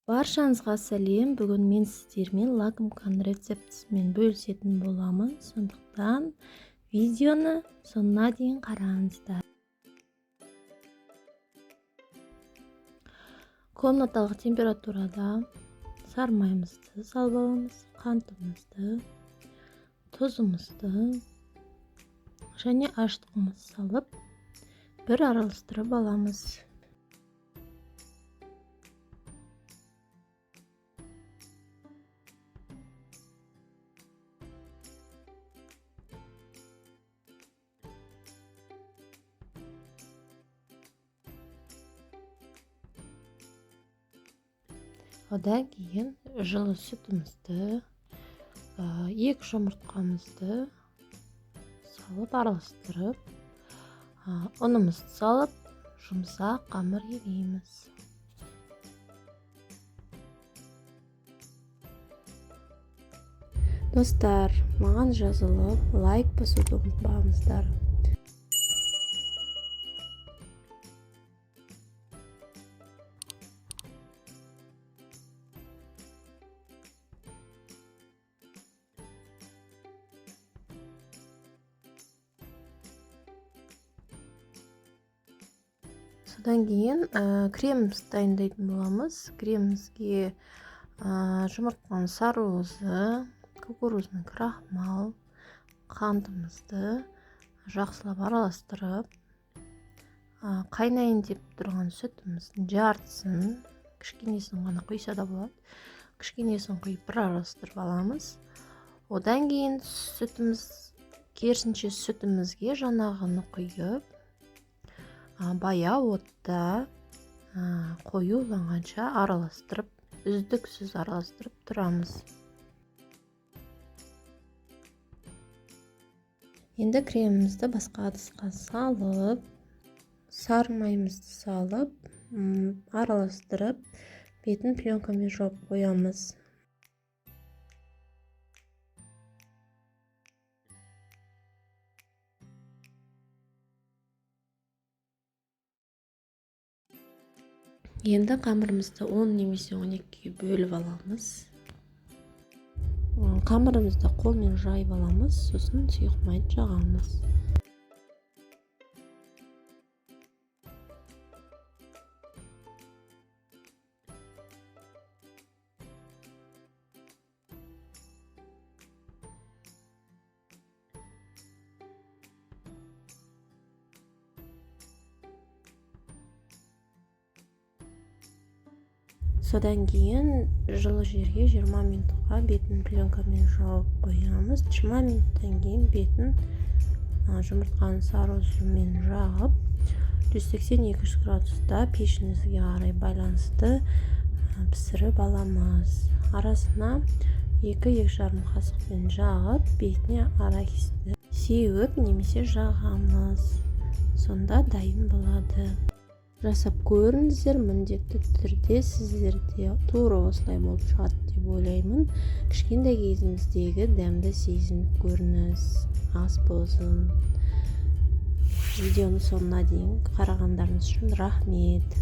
Баршаңызға сәлем. Бүгін мен сіздермен лакомканың рецептісімен бөлісетін боламын. Сондықтан видеоны соңына дейін қараңыздар. Комнаталық температурада сары майымызды салып аламыз, қантымызды, тұзымызды және аштығымызды салып бір араластырып аламыз. Одан кейін жылы сүтімізді, 2 жұмыртқамызды салып араластырып, ұнымызды салып, жұмсақ қамыр елейміз. Достар, маған жазылып, лайк басуды ұмытпаңыздар. Содан кейін кремімізді дайындайтын боламыз. Кремімізге жұмыртқаның сары-уызы, кукурузный крахмал, қантымызды жақсылап араластырып, қайнайын деп тұрған сүтіміздің жартысын, кішкенесін ғана құйса да болады, кішкенесін құйып бір араластырып аламыз. Одан кейін керісінше сүтімізге жаңағыны құйып, баяу отта қоюланғанша араластырып, үздіксіз араластырып тұрамыз. Енді кремімізді басқа ыдысқа салып, сары майымызды салып, араластырып, бетін пленкамен жауып қоямыз. Енді қамырымызды 10 немесе 12-ге бөліп аламыз. Қамырымызды қолмен жайып аламыз, сосын сұйық майды жағамыз. Содан кейін жылы жерге 20 минутқа бетін пленкамен жауып қоямыз. 20 минуттан кейін бетін жұмыртқаның сары-уызымен жағып, 180-200 градуста пешіңізге қарай байланысты пісіріп аламыз. Арасына 2-2,5 қасықпен жағып, бетіне арахисті сеуіп немесе жағамыз. Сонда дайын болады. Жасап көріңіздер, міндетті түрде сіздерде тура осылай болып шығады деп ойлаймын. Кішкентай кезіңіздегі дәмді сезініп көріңіз. Ас болсын. Видеоны соңына дейін қарағандарыңыз үшін рахмет.